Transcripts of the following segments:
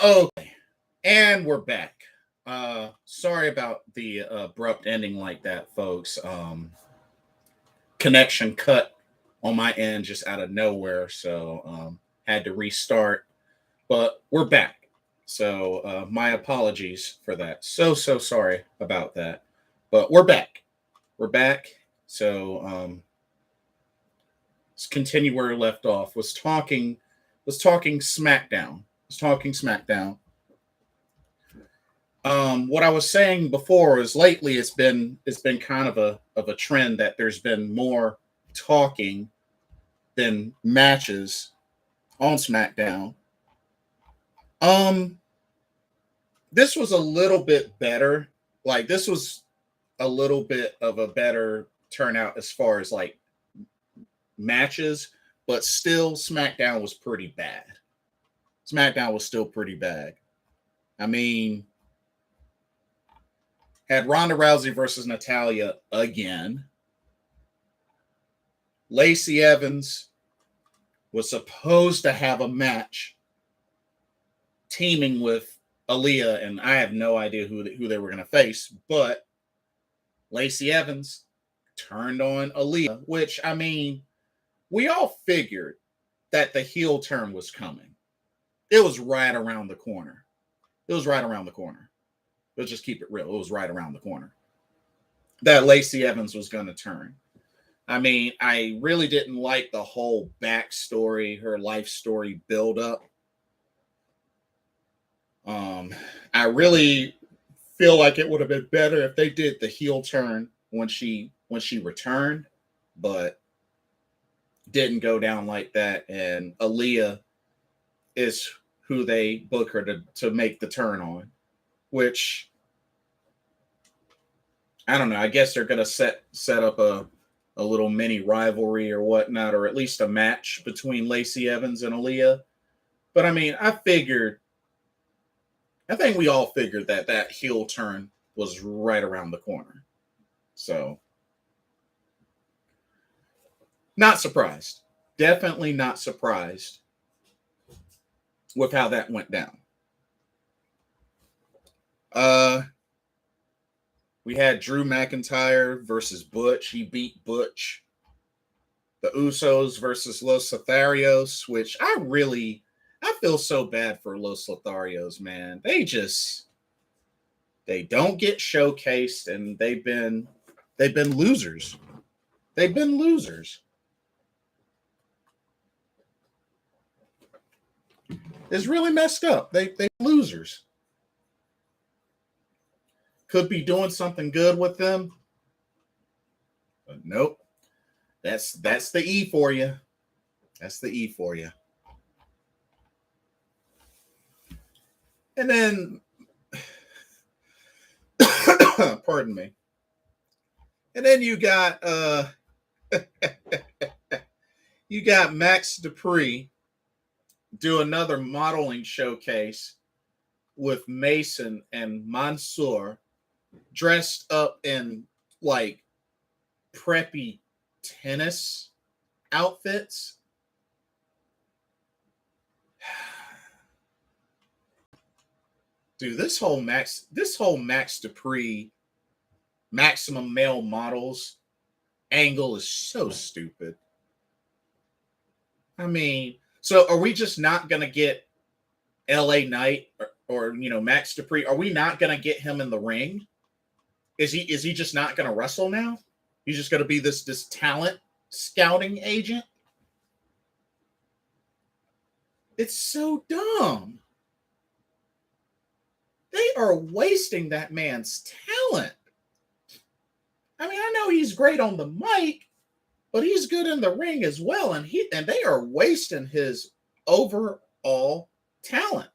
Okay, and we're back. Sorry about the abrupt ending like that, folks. Connection cut on my end just out of nowhere, so had to restart. But we're back. So my apologies for that. So sorry about that. But we're back. We're back. So let's continue where we left off. Was talking SmackDown. Was talking SmackDown. What I was saying before is lately it's been kind of a trend that there's been more talking than matches on SmackDown. Um, this was a little bit better. Like this was a little bit of a better turnout as far as like matches, but still SmackDown was pretty bad. SmackDown was still pretty bad. I mean, had Ronda Rousey versus Natalia again. Lacey Evans was supposed to have a match teaming with Aaliyah, and I have no idea who they were going to face, but Lacey Evans turned on Aaliyah, which, I mean, we all figured that the heel turn was coming. It was right around the corner. It was right around the corner. Let's just keep it real. It was right around the corner that Lacey Evans was going to turn. I mean, I really didn't like the whole backstory, her life story build up. I really feel like it would have been better if they did the heel turn when she returned, but didn't go down like that. And Aaliyah is who they book her to make the turn on, which I don't know. I guess they're gonna set up a little mini rivalry or whatnot, or at least a match between Lacey Evans and Aaliyah. But I mean, I think we all figured that that heel turn was right around the corner. So, not surprised. Definitely not surprised with how that went down. Uh, we had Drew McIntyre versus Butch. He beat Butch. The Usos versus Los Lotharios, which I feel so bad for Los Lotharios, man. They don't get showcased, and they've been losers. They've been losers. It's really messed up. They losers. Could be doing something good with them, but nope. That's the E for you. That's the E for you. And then, pardon me. And then you got Max Dupree do another modeling showcase with Mason and Mansoor dressed up in like preppy tennis outfits. Dude, this whole Max Dupree maximum male models angle is so stupid. I mean, so are we just not gonna get LA Knight or Max Dupree? Are we not gonna get him in the ring? Is he just not gonna wrestle now? He's just gonna be this talent scouting agent? It's so dumb. They are wasting that man's talent. I mean, I know he's great on the mic, but he's good in the ring as well, and they are wasting his overall talent.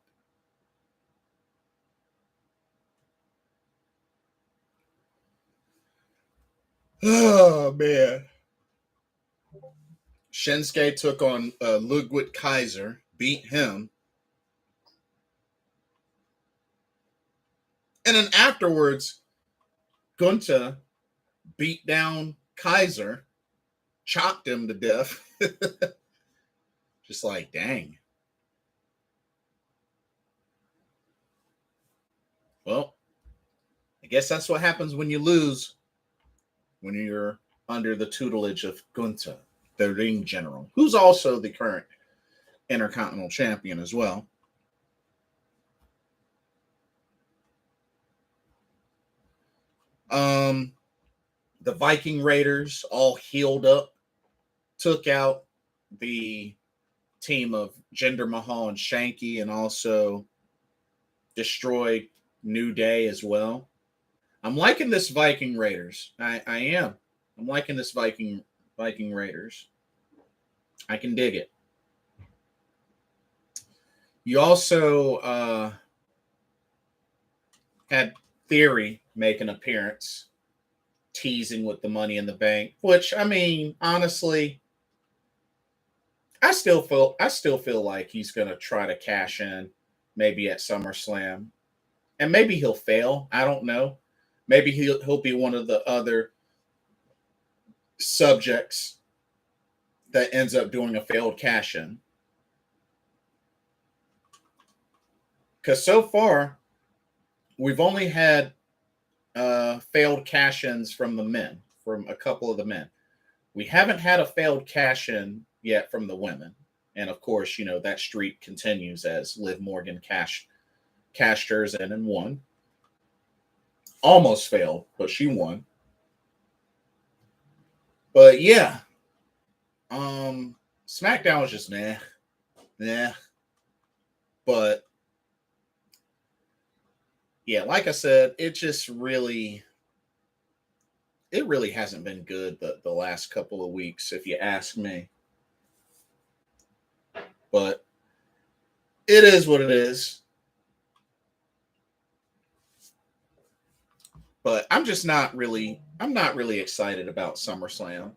Oh man. Shinsuke took on Ludwig Kaiser, beat him, and then afterwards, Gunta beat down Kaiser, chopped him to death. Just like, dang. Well, I guess that's what happens when you lose, when you're under the tutelage of Gunther, the ring general, who's also the current Intercontinental Champion as well. The Viking Raiders all healed up, took out the team of Jinder Mahal and Shanky, and also destroyed New Day as well. I'm liking this Viking Raiders. I am. I'm liking this Viking Raiders. I can dig it. You also had Theory make an appearance, teasing with the Money in the Bank, which, I mean, honestly, I still feel like he's gonna try to cash in, maybe at SummerSlam, and maybe he'll fail. I don't know. Maybe he'll be one of the other subjects that ends up doing a failed cash in. Because so far, we've only had failed cash ins from the men, from a couple of the men. We haven't had a failed cash in yet from the women. And of course, that streak continues as Liv Morgan cashed hers in and won. Almost failed, but she won. But yeah, SmackDown was just nah. But yeah, like I said, it really hasn't been good the last couple of weeks, if you ask me. But it is what it is. But I'm not really excited about SummerSlam.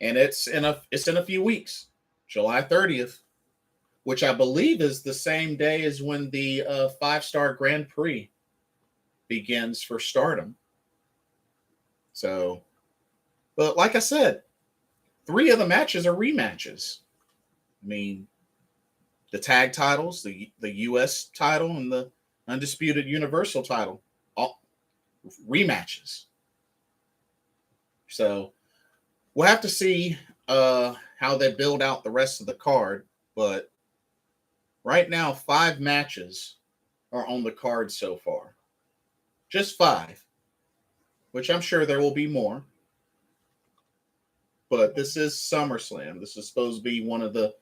And it's in a few weeks, July 30th, which I believe is the same day as when the 5-star Grand Prix begins for Stardom. So, but like I said, 3 of the matches are rematches. I mean, the tag titles, the U.S. title, and the Undisputed Universal title, all rematches. So we'll have to see how they build out the rest of the card. But right now, 5 matches are on the card so far. Just 5, which I'm sure there will be more. But this is SummerSlam. This is supposed to be one of the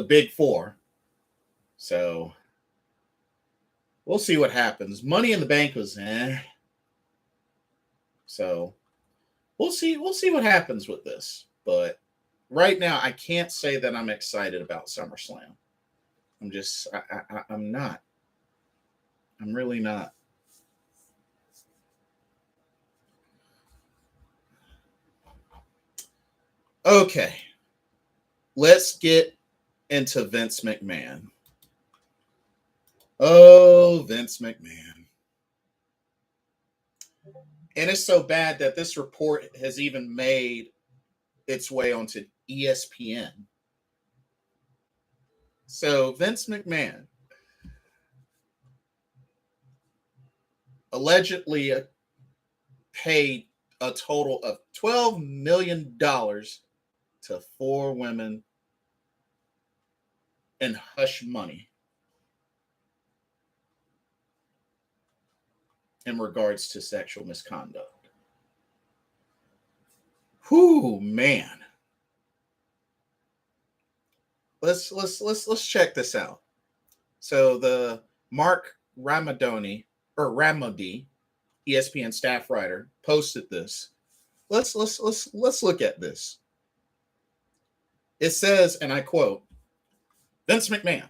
big 4. So we'll see what happens. Money in the Bank was So we'll see what happens with this. But right now, I can't say that I'm excited about SummerSlam. I'm not. I'm really not. Okay. Let's get into Vince McMahon. Oh, Vince McMahon. And it's so bad that this report has even made its way onto ESPN. So Vince McMahon allegedly paid a total of $12 million to 4 women in hush money in regards to sexual misconduct. Whew, man. Let's check this out. So the Mark Ramadoni, ESPN staff writer, posted this. Let's look at this. It says, and I quote, Vince McMahon,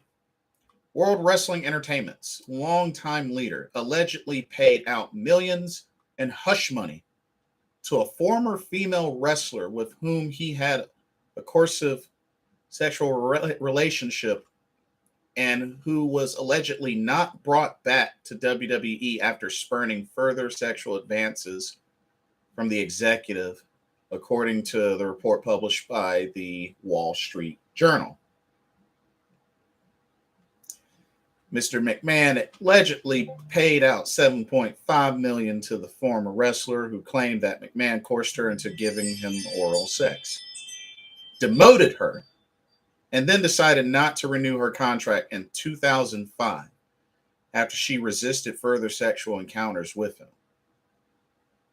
World Wrestling Entertainment's longtime leader, allegedly paid out millions in hush money to a former female wrestler with whom he had a coercive sexual relationship and who was allegedly not brought back to WWE after spurning further sexual advances from the executive, according to the report published by the Wall Street Journal. Mr. McMahon allegedly paid out $7.5 million to the former wrestler who claimed that McMahon coerced her into giving him oral sex, demoted her, and then decided not to renew her contract in 2005 after she resisted further sexual encounters with him.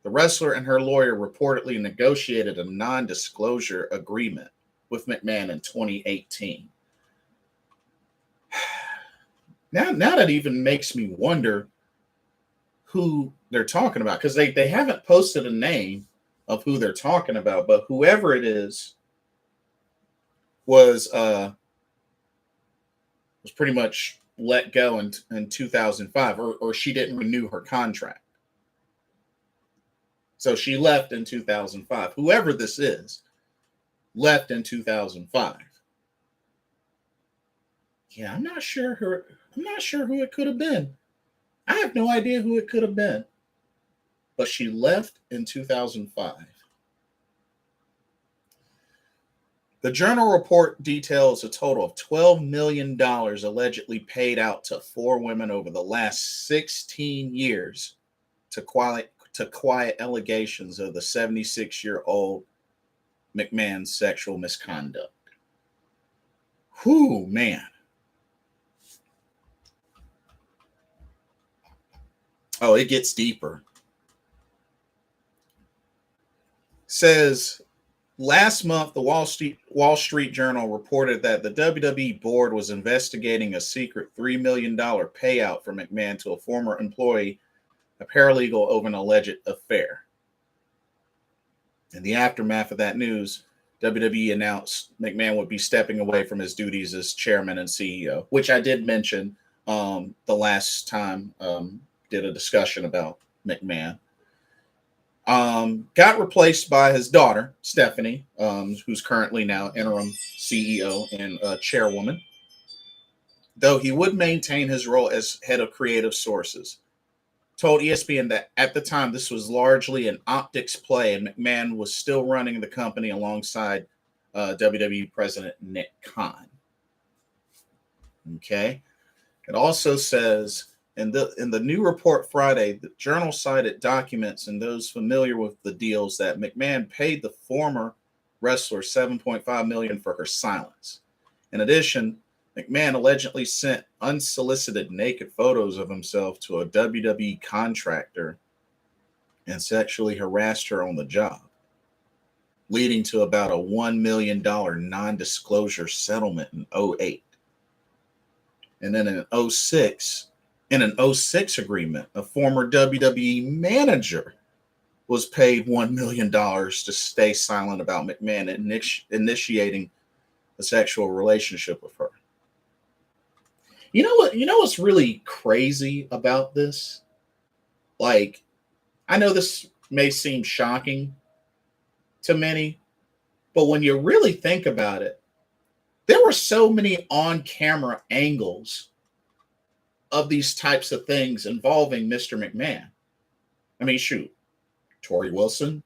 The wrestler and her lawyer reportedly negotiated a non-disclosure agreement with McMahon in 2018. Now that even makes me wonder who they're talking about, because they haven't posted a name of who they're talking about, but whoever it is was pretty much let go in 2005, or she didn't renew her contract. So she left in 2005. Whoever this is left in 2005. Yeah, I'm not sure who it could have been. I have no idea who it could have been. But she left in 2005. The Journal report details a total of $12 million allegedly paid out to 4 women over the last 16 years to quiet allegations of the 76-year-old McMahon's sexual misconduct. Whew, man. Oh, it gets deeper. Says last month, the Wall Street Journal reported that the WWE board was investigating a secret $3 million payout for McMahon to a former employee, a paralegal, over an alleged affair. In the aftermath of that news, WWE announced McMahon would be stepping away from his duties as chairman and CEO, which I did mention the last time did a discussion about McMahon. Got replaced by his daughter, Stephanie, who's currently now interim CEO and chairwoman, though he would maintain his role as head of creative sources. Told ESPN that at the time this was largely an optics play, and McMahon was still running the company alongside WWE president Nick Khan. Okay. It also says in the new report Friday, the Journal cited documents and those familiar with the deals that McMahon paid the former wrestler $7.5 million for her silence. In addition, McMahon allegedly sent unsolicited naked photos of himself to a WWE contractor and sexually harassed her on the job, leading to about a $1 million non-disclosure settlement in 2008. And then in an 06 agreement, a former WWE manager was paid $1 million to stay silent about McMahon initiating a sexual relationship with her. You know what's really crazy about this? Like, I know this may seem shocking to many, but when you really think about it, there were so many on-camera angles of these types of things involving Mr. McMahon. I mean, shoot, Tori Wilson,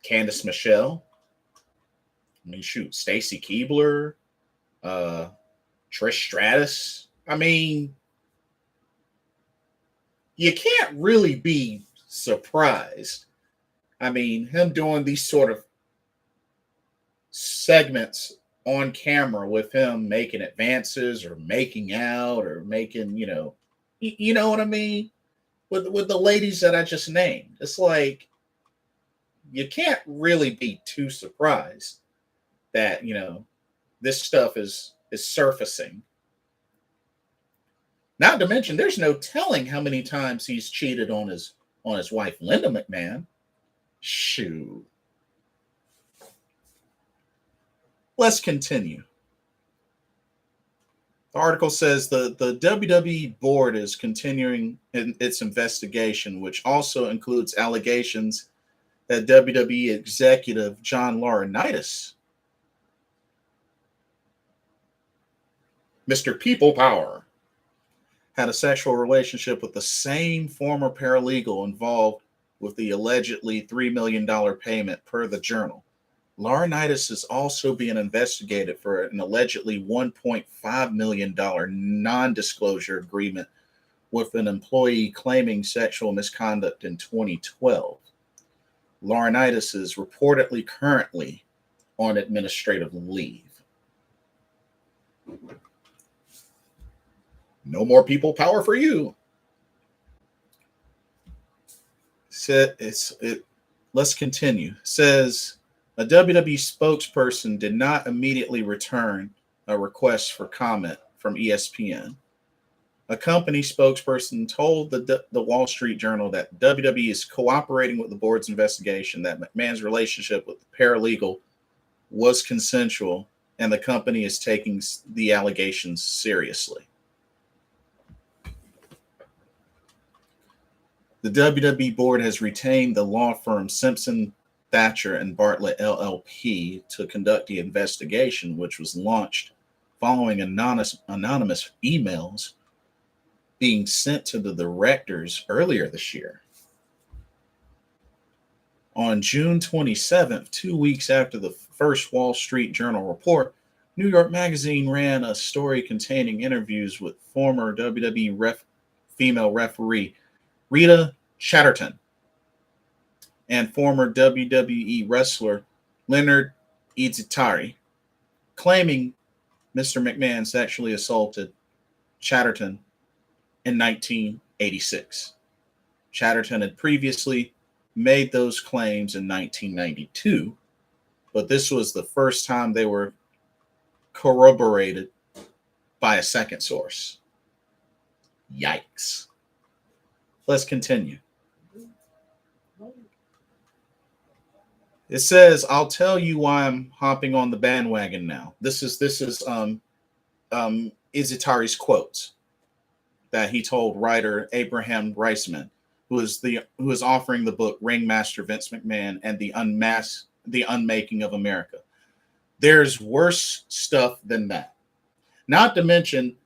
Candice Michelle, I mean, shoot, Stacy Keibler, Trish Stratus. I mean, you can't really be surprised. I mean, him doing these sort of segments on camera with him making advances or making out or making, you know what I mean? With the ladies that I just named. It's like, you can't really be too surprised that, this stuff is surfacing. Not to mention, there's no telling how many times he's cheated on his wife, Linda McMahon. Shoot. Let's continue. The article says the WWE board is continuing its investigation, which also includes allegations that WWE executive John Laurinaitis, Mr. People Power, had a sexual relationship with the same former paralegal involved with the allegedly $3 million payment per the Journal, Laurinaitis is also being investigated for an allegedly $1.5 million non-disclosure agreement with an employee claiming sexual misconduct in 2012. Laurinaitis is reportedly currently on administrative leave. No more people power for you. Let's continue. Says a WWE spokesperson did not immediately return a request for comment from ESPN. A company spokesperson told the Wall Street Journal that WWE is cooperating with the board's investigation, that McMahon's relationship with the paralegal was consensual, and the company is taking the allegations seriously. The WWE board has retained the law firm Simpson, Thatcher, and Bartlett LLP to conduct the investigation, which was launched following anonymous emails being sent to the directors earlier this year. On June 27th, 2 weeks after the first Wall Street Journal report, New York Magazine ran a story containing interviews with former WWE female referee Rita Chatterton and former WWE wrestler Leonard Izitari, claiming Mr. McMahon sexually assaulted Chatterton in 1986. Chatterton had previously made those claims in 1992, but this was the first time they were corroborated by a second source. Yikes. Let's continue. It says, "I'll tell you why I'm hopping on the bandwagon now." This is Izitari's quotes that he told writer Abraham Reisman, who is offering the book Ringmaster Vince McMahon and the Unmaking of America. There's worse stuff than that. Not to mention,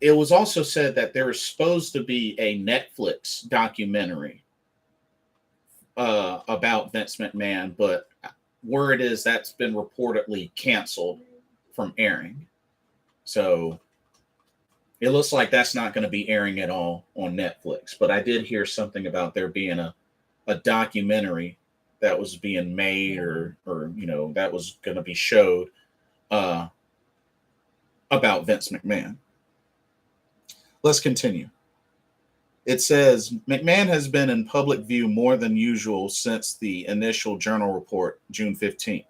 it was also said that there is supposed to be a Netflix documentary about Vince McMahon, but word is that's been reportedly canceled from airing. So it looks like that's not going to be airing at all on Netflix. But I did hear something about there being a documentary that was being made or that was going to be showed about Vince McMahon. Let's continue. It says, McMahon has been in public view more than usual since the initial journal report, June 15th.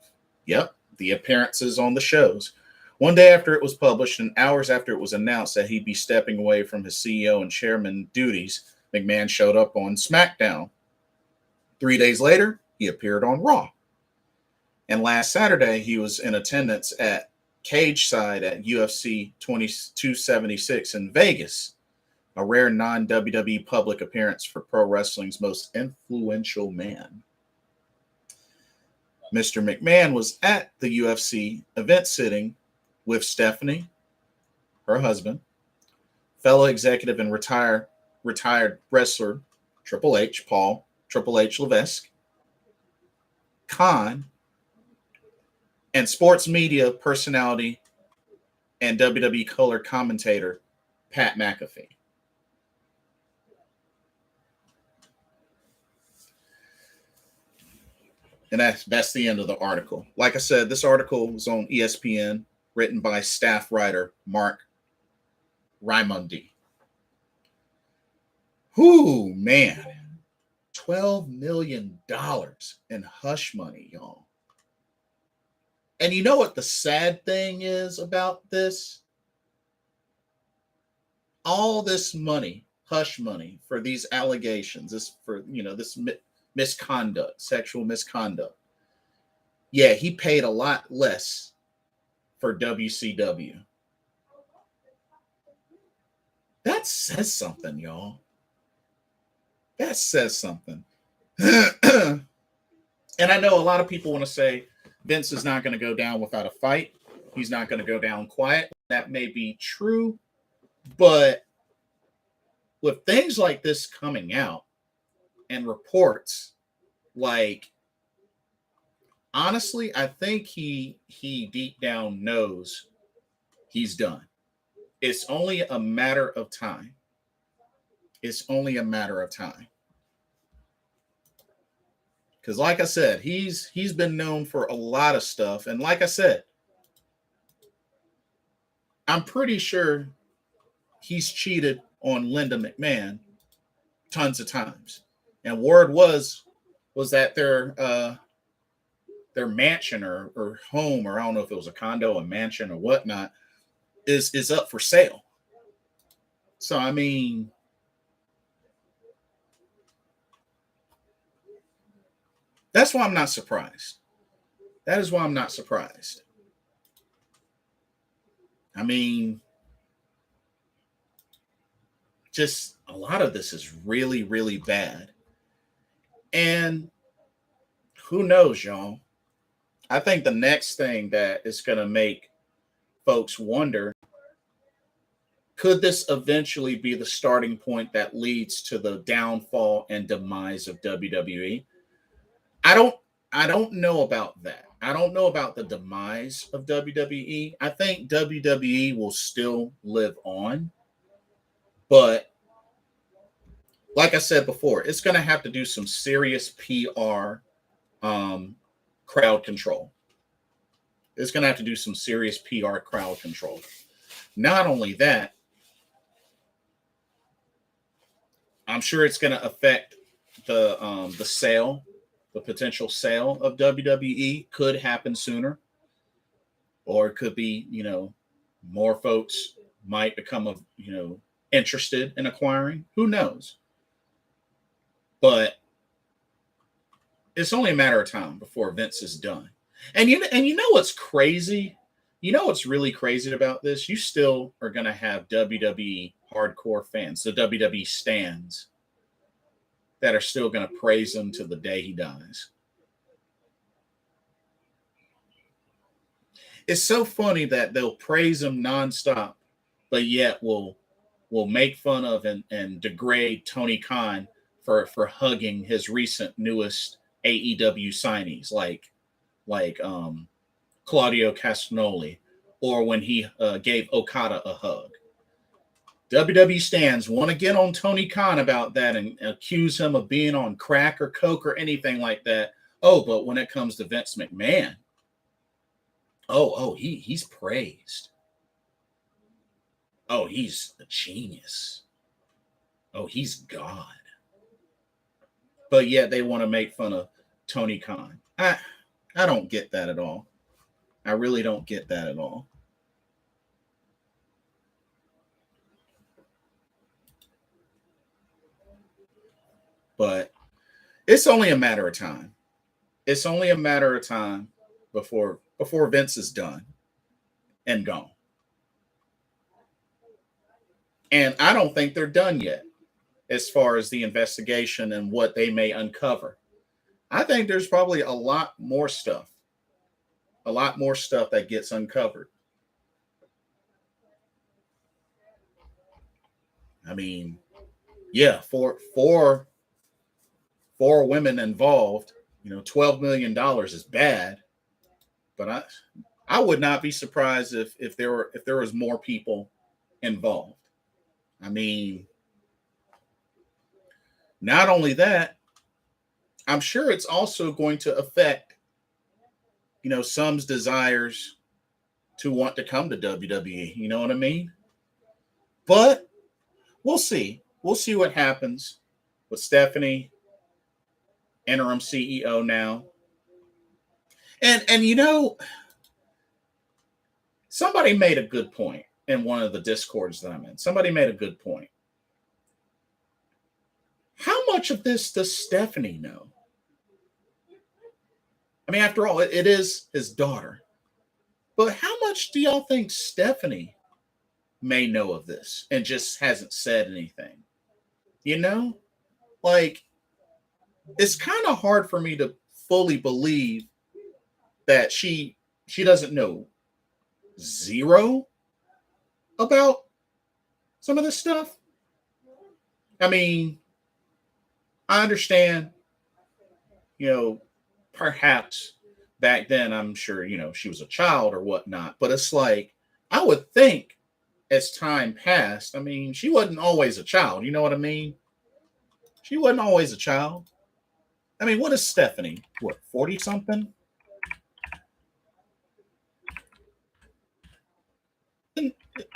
Yep, the appearances on the shows. One day after it was published and hours after it was announced that he'd be stepping away from his CEO and chairman duties, McMahon showed up on SmackDown. 3 days later, he appeared on Raw. And last Saturday, he was in attendance at Cage Side at UFC 276 in Vegas, a rare non-WWE public appearance for pro wrestling's most influential man. Mr. McMahon was at the UFC event sitting with Stephanie, her husband, fellow executive and retired wrestler Triple H, Paul Triple H Levesque, Khan, and sports media personality and WWE color commentator Pat McAfee. And that's the end of the article. Like I said, this article was on ESPN, written by staff writer Mark Raimondi. Whoo, man. $12 million in hush money, y'all. And you know what the sad thing is about this? All this money, hush money, for these allegations, this misconduct, sexual misconduct. Yeah, he paid a lot less for WCW. That says something, y'all. That says something. And I know a lot of people want to say Vince is not going to go down without a fight. He's not going to go down quiet. That may be true. But with things like this coming out and reports like honestly, I think he deep down knows he's done. It's only a matter of time. It's only a matter of time. Because like I said, he's been known for a lot of stuff. And like I said, I'm pretty sure he's cheated on Linda McMahon tons of times. And word was that their mansion or home, or I don't know if it was a condo, a mansion, or whatnot, is up for sale. So I mean, that's why I'm not surprised. That is why I'm not surprised. I mean, just a lot of this is really, really bad. And who knows, y'all? I think the next thing that is going to make folks wonder, could this eventually be the starting point that leads to the downfall and demise of WWE? I don't I don't know about that. I don't know about the demise of WWE. I think WWE will still live on, but like I said before, it's going to have to do some serious PR, um, crowd control. It's going to have to do some serious PR crowd control. Not only that, I'm sure it's going to affect the sale, the potential sale of WWE could happen sooner, or it could be, more folks might become interested in acquiring. Who knows? But it's only a matter of time before Vince is done. And you know what's crazy? You know what's really crazy about this? You still are going to have WWE hardcore fans, the WWE stands, that are still going to praise him to the day he dies. It's so funny that they'll praise him nonstop, but yet will make fun of and degrade Tony Khan for hugging his recent newest AEW signees, like Claudio Castagnoli, or when he gave Okada a hug. WWE stands want to get on Tony Khan about that and accuse him of being on crack or coke or anything like that. Oh, but when it comes to Vince McMahon, he's praised. Oh, he's a genius. Oh, he's God. But yet they want to make fun of Tony Khan. I don't get that at all. I really don't get that at all. But it's only a matter of time. It's only a matter of time before Vince is done and gone. And I don't think they're done yet as far as the investigation and what they may uncover. I think there's probably a lot more stuff that gets uncovered. I mean, yeah, four women involved, $12 million is bad, but I would not be surprised if there was more people involved. I mean, not only that, I'm sure it's also going to affect, some's desires to want to come to WWE. You know what I mean? But we'll see. We'll see what happens with Stephanie, interim CEO now. And somebody made a good point in one of the discords that I'm in. Somebody made a good point. How much of this does Stephanie know? I mean, after all, it is his daughter. But how much do y'all think Stephanie may know of this and just hasn't said anything? You know? Like, it's kind of hard for me to fully believe that she doesn't know zero about some of this stuff. I mean, I understand, you know, perhaps back then, I'm sure, she was a child or whatnot. But it's like, I would think as time passed, I mean, she wasn't always a child. You know what I mean? She wasn't always a child. I mean, what is Stephanie? What, 40 something?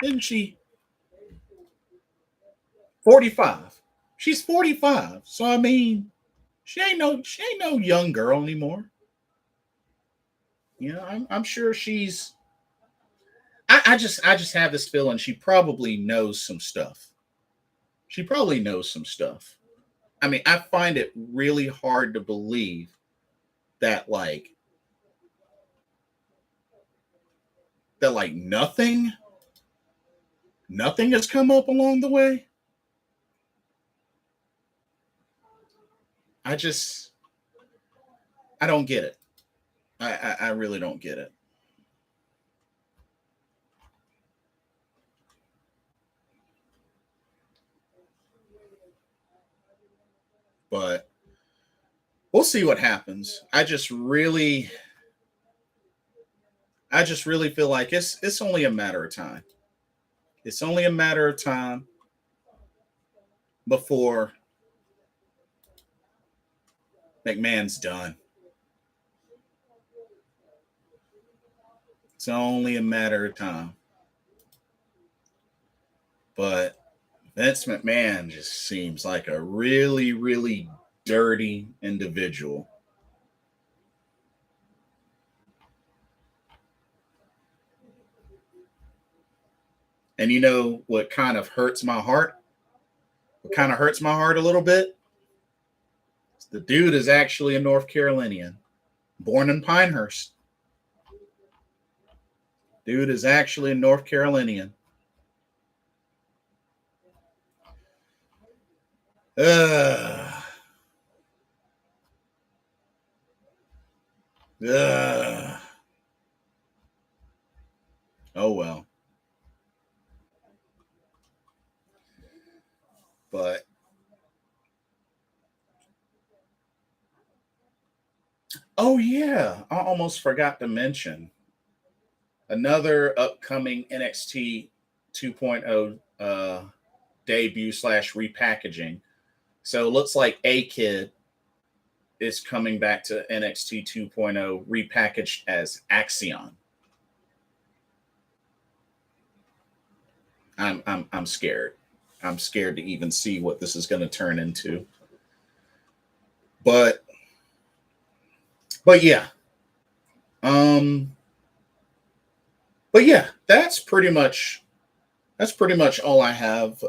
Isn't she 45? She's 45. So I mean, she ain't no young girl anymore. I'm sure she's I just have this feeling she probably knows some stuff. She probably knows some stuff. I mean, I find it really hard to believe that like nothing has come up along the way. I just I don't get it. I really don't get it. But we'll see what happens. I just really feel like it's only a matter of time. It's only a matter of time before McMahon's done. It's only a matter of time. But Vince McMahon just seems like a really, really dirty individual. And you know what kind of hurts my heart? What kind of hurts my heart a little bit? The dude is actually a North Carolinian, born in Pinehurst. Dude is actually a North Carolinian. Ugh. Ugh. Oh well. But oh yeah, I almost forgot to mention another upcoming NXT 2.0 debut slash repackaging. So it looks like A Kid is coming back to NXT 2.0 repackaged as Axion. I'm scared. I'm scared to even see what this is going to turn into. But yeah. Um but yeah, that's pretty much all I have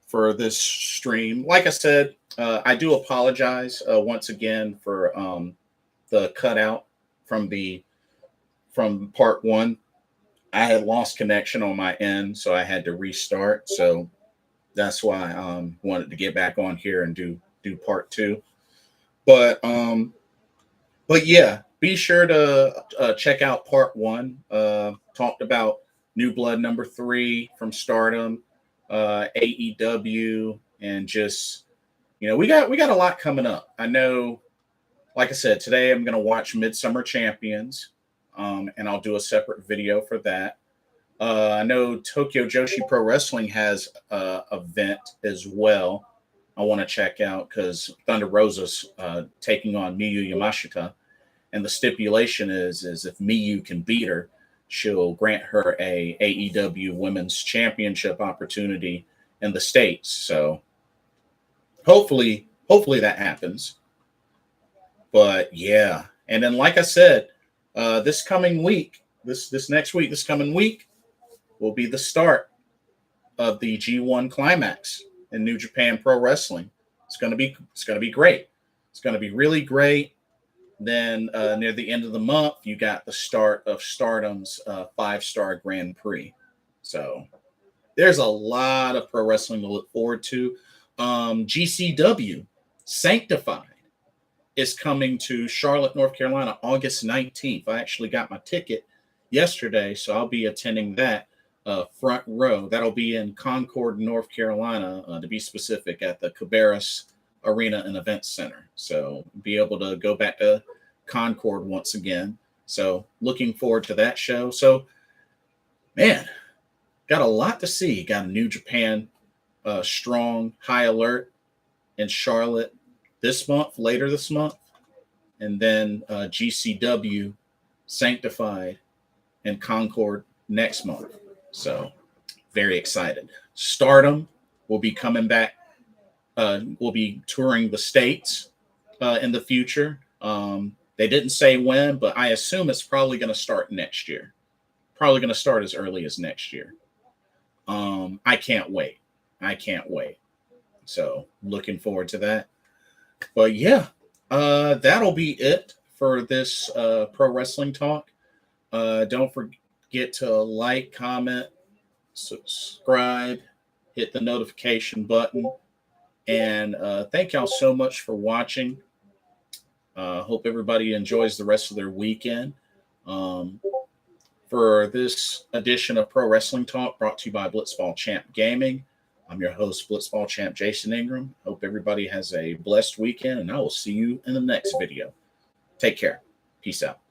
for this stream. Like I said, I do apologize once again for the cutout from part one. I had lost connection on my end, so I had to restart. So that's why I wanted to get back on here and do part two. But yeah, be sure to check out part one. Talked about New Blood number 3 from Stardom, AEW, and just we got a lot coming up. I know, like I said, today I'm going to watch Midsummer Champions, and I'll do a separate video for that. I know Tokyo Joshi Pro Wrestling has a event as well. I want to check out because Thunder Rosa's taking on Miyu Yamashita, and the stipulation is if Miyu can beat her, she'll grant her a AEW Women's Championship opportunity in the States. So hopefully that happens. But yeah, and then like I said, this coming week, this next week, this coming week will be the start of the G1 Climax in New Japan Pro Wrestling. It's gonna be great. It's gonna be really great. Then near the end of the month, you got the start of Stardom's 5-star Grand Prix. So there's a lot of pro wrestling to look forward to. GCW Sanctified is coming to Charlotte, North Carolina, August 19th. I actually got my ticket yesterday, so I'll be attending that front row. That'll be in Concord, North Carolina, to be specific, at the Cabarrus Arena and Events Center. So be able to go back to Concord once again. So looking forward to that show. So, man, got a lot to see. Got a New Japan Strong High Alert in Charlotte later this month. And then GCW Sanctified in Concord next month. So very excited. Stardom will be coming back. Will be touring the States in the future. They didn't say when, but I assume it's probably going to start next year. Probably going to start as early as next year. I can't wait. So looking forward to that. But yeah, that'll be it for this Pro Wrestling Talk. Don't forget to like, comment, subscribe, hit the notification button. And thank y'all so much for watching. Hope everybody enjoys the rest of their weekend. For this edition of Pro Wrestling Talk, brought to you by Blitzball Champ Gaming, I'm your host, Blitzball Champ Jason Ingram. Hope everybody has a blessed weekend, and I will see you in the next video. Take care. Peace out.